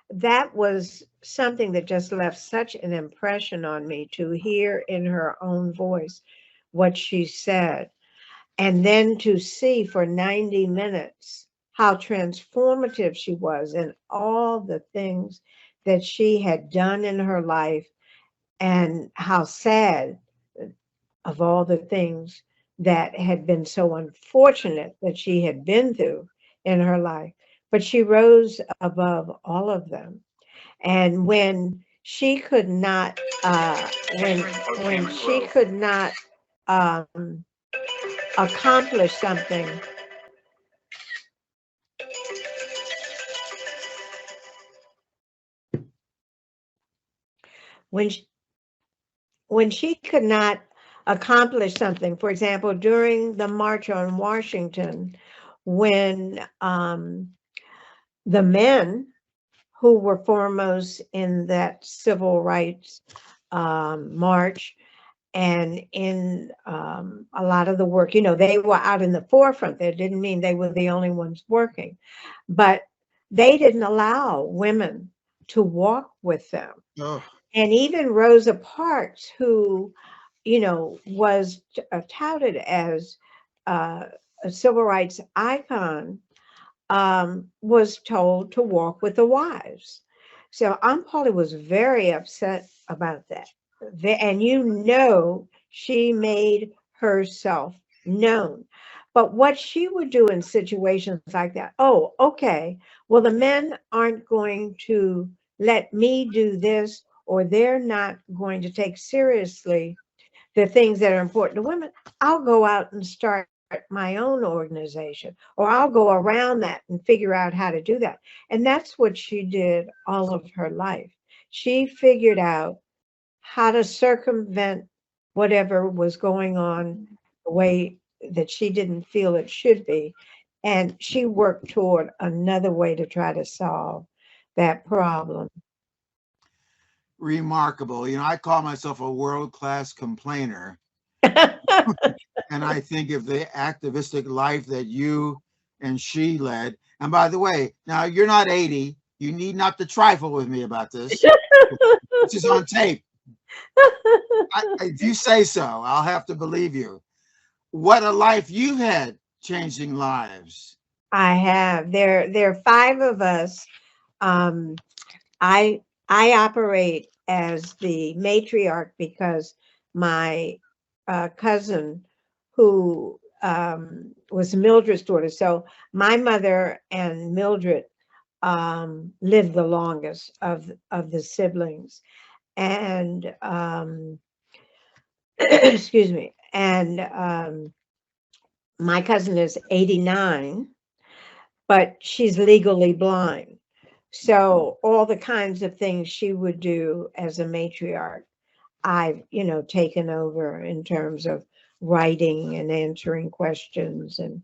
that was something that just left such an impression on me to hear in her own voice what she said. And then to see for 90 minutes how transformative she was and all the things that she had done in her life, and how sad of all the things that had been so unfortunate that she had been through in her life. But she rose above all of them. And when she could not, when she could not um, accomplish something, when she, when she could not accomplish something, for example, during the March on Washington, when the men who were foremost in that civil rights march and in a lot of the work, they were out in the forefront. That didn't mean they were the only ones working, but they didn't allow women to walk with them. Oh, And even Rosa Parks, who, was touted as a civil rights icon, was told to walk with the wives. So Aunt Polly was very upset about that. And she made herself known. But what she would do in situations like that, oh, okay, well, the men aren't going to let me do this, or they're not going to take seriously the things that are important to women. I'll go out and start my own organization, or I'll go around that and figure out how to do that. And that's what she did all of her life. She figured out how to circumvent whatever was going on the way that she didn't feel it should be, And she worked toward another way to try to solve that problem. Remarkable. You know, I call myself a world-class complainer, and I think of the activistic life that you and she led. And by the way, now you're not 80. You need not to trifle with me about this. This is on tape. If you say so, I'll have to believe you. What a life you had, changing lives. I have. There are five of us. Um, I operate as the matriarch because my cousin, who was Mildred's daughter, so my mother and Mildred lived the longest of the siblings, and excuse me, and my cousin is 89, but she's legally blind. So all the kinds of things she would do as a matriarch, I've, taken over in terms of writing and answering questions and,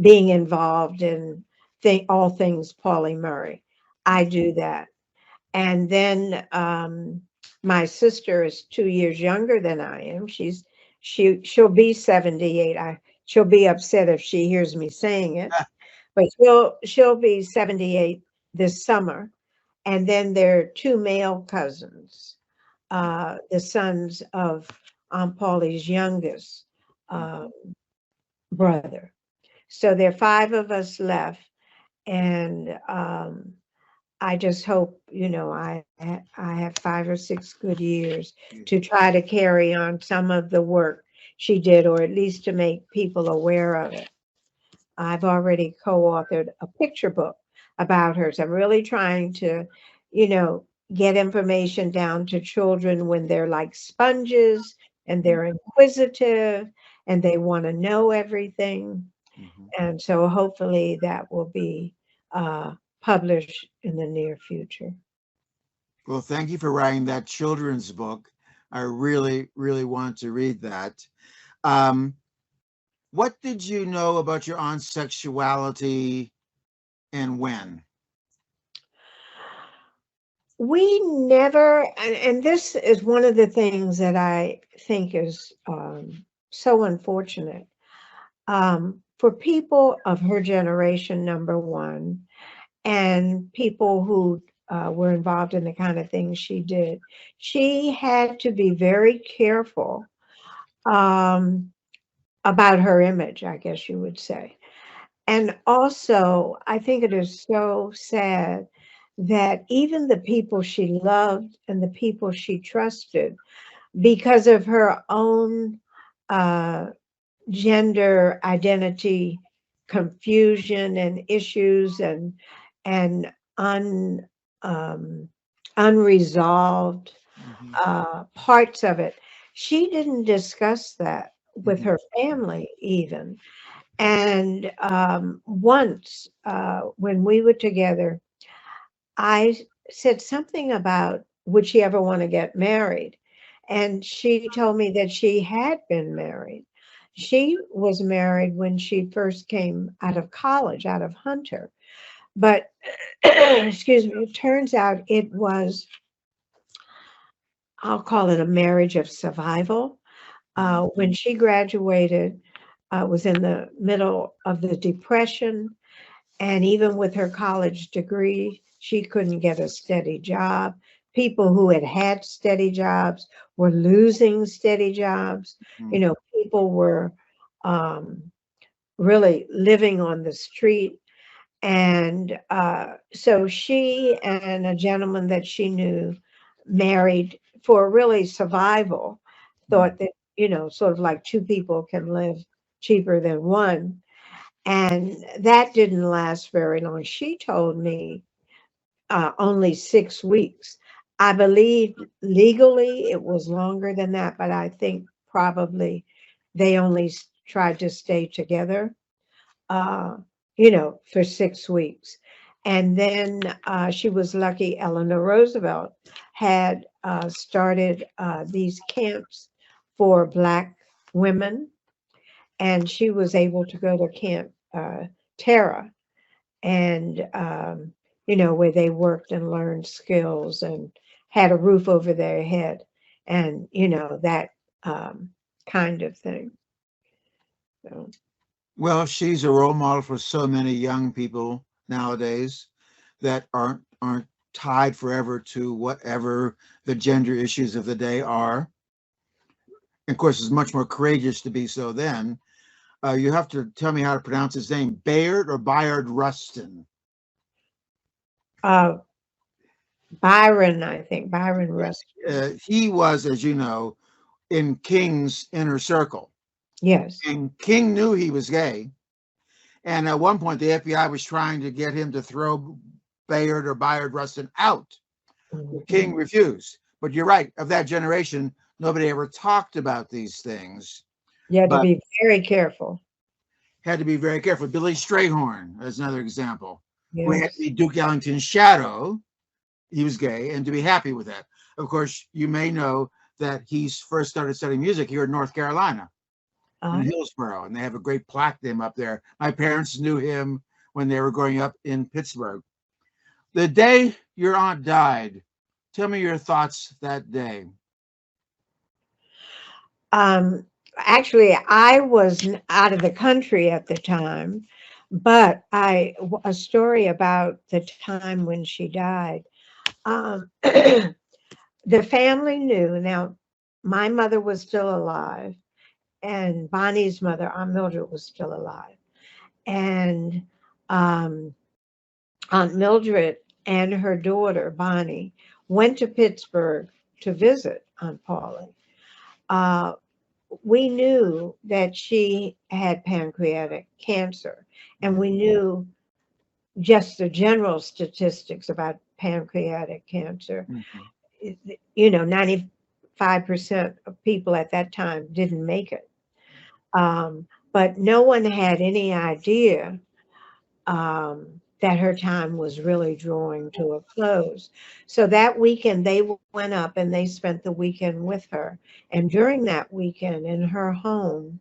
being involved in all things Pauli Murray. I do that. And then my sister is 2 years younger than I am. She'll be 78. She'll be upset if she hears me saying it, but she'll be 78 this summer. And then there are two male cousins, the sons of Aunt Pauli's youngest uh, brother. So there are five of us left, and I just hope, I have 5 or 6 good years to try to carry on some of the work she did, or at least to make people aware of it. I've already co-authored a picture book about her. So I'm really trying to, you know, get information down to children when they're like sponges and they're inquisitive and they want to know everything. Mhm. And so hopefully that will be published in the near future. Well, thank you for writing that children's book. I really, really want to read that. Um, what did you know about your aunt's sexuality and when? We never, and this is one of the things that I think is so unfortunate. For people of her generation, number one, and people who were involved in the kind of things she did, she had to be very careful um, about her image, I guess you would say. And also, I think it is so sad that even the people she loved and the people she trusted, because of her own uh, gender identity confusion and issues and um, unresolved Mhm, parts of it, she didn't discuss that with mhm, her family even. And once when we were together, said something about would she ever want to get married? And she told me that she had been married. She was married when she first came out of college, out of Hunter. But excuse me, it turns out it was, I'll call it a marriage of survival. mhm, When she graduated, was in the middle of the Depression. And even with her college degree, she couldn't get a steady job. People who had had steady jobs were losing steady jobs. mhm, People were um, really living on the street. And so she and a gentleman that she knew married for really survival, mhm. thought that, sort of like two people can live cheaper than one. And that didn't last very long. She told me only 6 weeks. I believe legally it was longer than that, but I think probably they only tried to stay together, uh, for 6 weeks. And then she was lucky Eleanor Roosevelt had started these camps for Black women, and she was able to go to camp Terra, and where they worked and learned skills and had a roof over their head, and that kind of thing. So, Well, she's a role model for so many young people nowadays that aren't tied forever to whatever the gender issues of the day are. Of course, it's much more courageous to be so then. You have to tell me how to pronounce his name, Bayard or Bayard Rustin. uh, Byron, I think Byron Yes. Rustin. He was, as you know, in King's inner circle. Yes. And King knew he was gay. And at one point, the FBI was trying to get him to throw Bayard or Bayard Rustin out. King Mhm. refused. But you're right, of that generation, nobody ever talked about these things, You had to but be very careful. had to be very careful. Billy Strayhorn is another example, who had to Yes. be Duke Ellington's shadow. He was gay, and to be happy with that. Of course, you may know that he first started studying music here in North Carolina, in Uh, Hillsborough, and they have a great plaque to him up there. My parents knew him when they were growing up in Pittsburgh. The day your aunt died, tell me your thoughts that day. um, Actually, I was out of the country at the time, but a story about the time when she died. The family knew. Now, my mother was still alive, and Bonnie's mother, Aunt Mildred, was still alive. And um, Aunt Mildred and her daughter, Bonnie, went to Pittsburgh to visit Aunt Pauli. Uh, we knew that she had pancreatic cancer, and we knew just the general statistics about pancreatic cancer. Mhm. 95% of people at that time didn't make it. But no one had any idea that her time was really drawing to a close. So that weekend, they went up and they spent the weekend with her. And during that weekend in her home,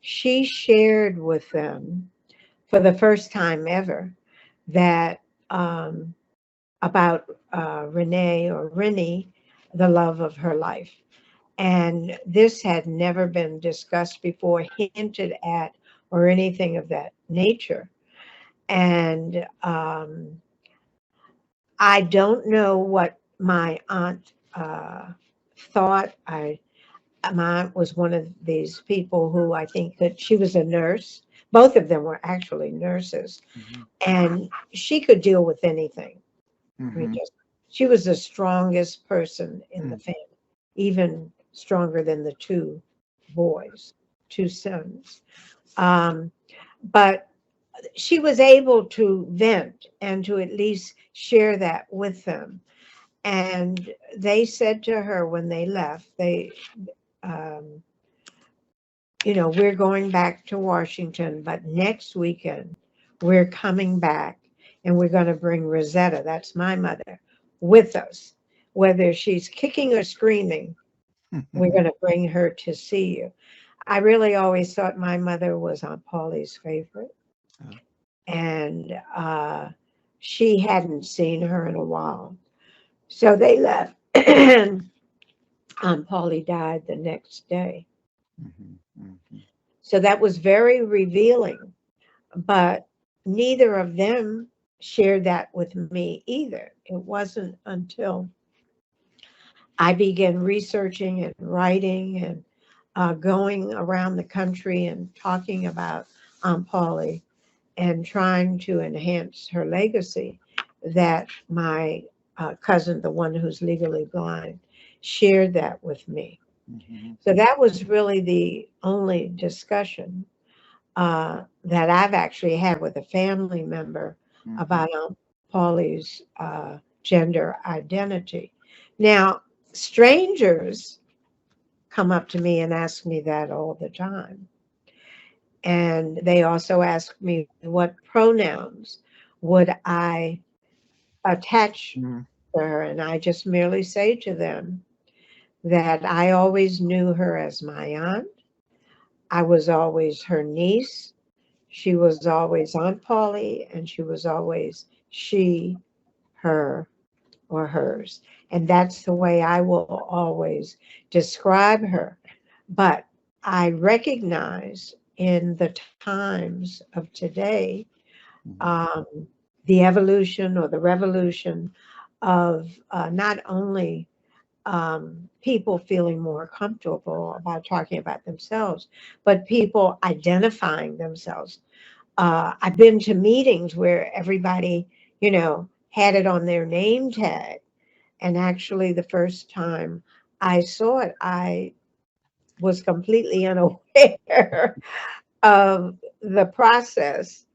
she shared with them for the first time ever that about Renee or Rennie, the love of her life. And this had never been discussed before, hinted at, or anything of that nature. And I don't know what my aunt thought. My aunt was one of these people who I think that she was a nurse. Both of them were actually nurses, Mhm. and she could deal with anything. I mean, Mhm. she was the strongest person in the Mhm. family, even stronger than the two boys, two sons. Um, but she was able to vent and to at least share that with them. And they said to her when they left, um, we're going back to Washington, but next weekend we're coming back and we're going to bring Rosetta, that's my mother, with us. Whether she's kicking or screaming, we're going to bring her to see you. I really always thought my mother was Aunt Paulie's favorite, Uh, and she hadn't seen her in a while. So they left, and Aunt Paulie died the next day. mhm. Mhm. So that was very revealing, but neither of them shared that with me either. It wasn't until I began researching and writing and going around the country and talking about Aunt Paulie and trying to enhance her legacy that my cousin, the one who's legally blind, shared that with me. Mhm. So that was really the only discussion that I've actually had with a family member Mhm. about Aunt Paulie's gender identity. Now, strangers come up to me and ask me that all the time. And they also ask me what pronouns would I attach Mhm. to her. And I just merely say to them that I always knew her as my aunt. I was always her niece. She was always Aunt Pauli, and she was always she, her, or hers. And that's the way I will always describe her. But I recognize in the times of today, Mhm. um, the evolution or the revolution of not only people feeling more comfortable about talking about themselves, but people identifying themselves. I've been to meetings where everybody, had it on their name tag. And actually, the first time I saw it, I was completely unaware of the process.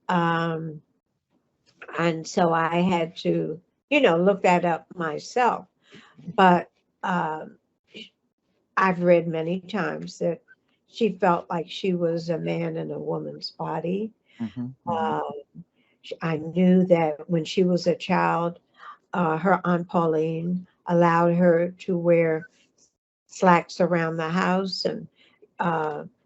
Um, and so I had to, look that up myself. But um, I've read many times that she felt like she was a man in a woman's body. Mhm. Mhm. Uh, I knew that when she was a child, her Aunt Pauline allowed her to wear slacks around the house, and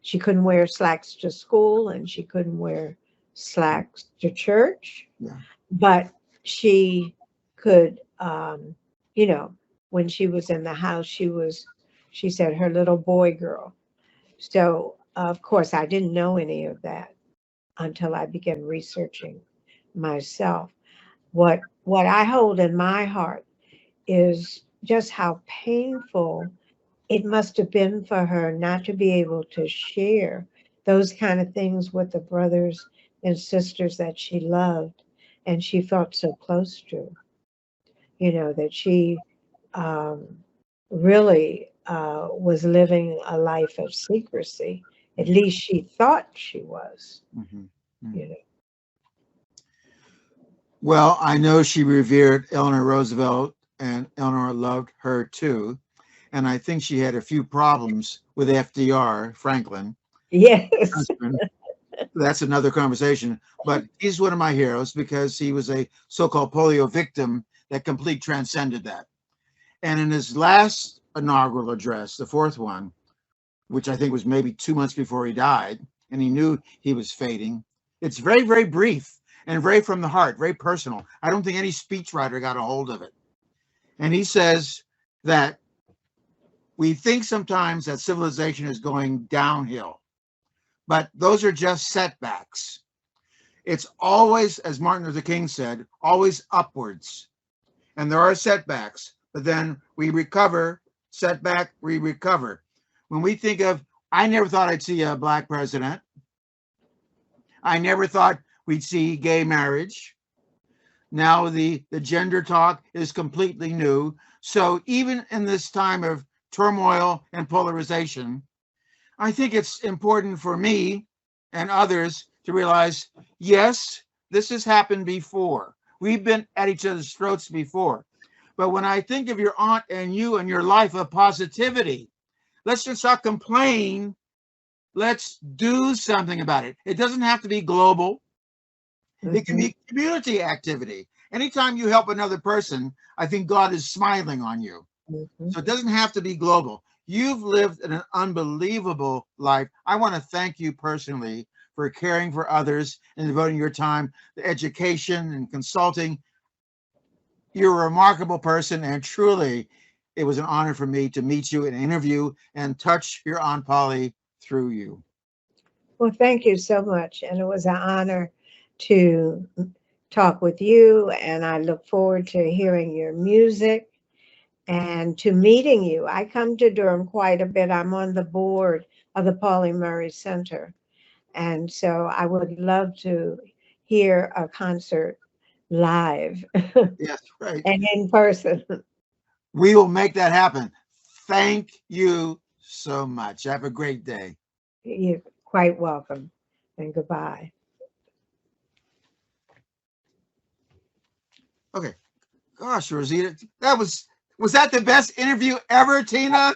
she couldn't wear slacks to school, and she couldn't wear slacks to church. Yeah. But she could, you know, when she was in the house, she said, her little boy girl. So, of course, I didn't know any of that until I began researching myself. What I hold in my heart is just how painful it must have been for her not to be able to share those kind of things with the brothers and sisters that she loved and she felt so close to, that she um, really was living a life of secrecy. At least she thought she was, Mhm. you Mhm. know. Well, I know she revered Eleanor Roosevelt, and Eleanor loved her too. And I think she had a few problems with FDR, Franklin, Yes. husband. That's another conversation. But he's one of my heroes because he was a so-called polio victim that complete transcended that. And in his last inaugural address, the fourth one, which I think was maybe 2 months before he died, and he knew he was fading, it's very, very brief and very from the heart, very personal. I don't think any speechwriter got a hold of it. And he says that we think sometimes that civilization is going downhill, but those are just setbacks. It's always, as Martin Luther King said, always upwards. And there are setbacks, but then we recover, setback, we recover. When we think of, I never thought I'd see a black president. I never thought we'd see gay marriage. Now the gender talk is completely new. So even in this time of turmoil and polarization, I think it's important for me and others to realize, yes, this has happened before. We've been at each other's throats before. But when I think of your aunt and you and your life of positivity, let's just not complain. Let's do something about it. It doesn't have to be global. It can Mhm, be community activity. Anytime you help another person, I think God is smiling on you. mhm. So it doesn't have to be global. You've lived an unbelievable life. I want to thank you personally for caring for others and devoting your time to education and consulting. You're a remarkable person, and truly, it was an honor for me to meet you and interview and touch your Aunt Polly through you. Well, thank you so much. And it was an honor to talk with you. And I look forward to hearing your music and to meeting you. I come to Durham quite a bit. I'm on the board of the Pauli Murray Center. And so I would love to hear a concert live and Yes, right. in person. We will make that happen. Thank you so much. Have a great day. You're quite welcome. And goodbye. Okay. Gosh, Rosita, was that the best interview ever, Tina?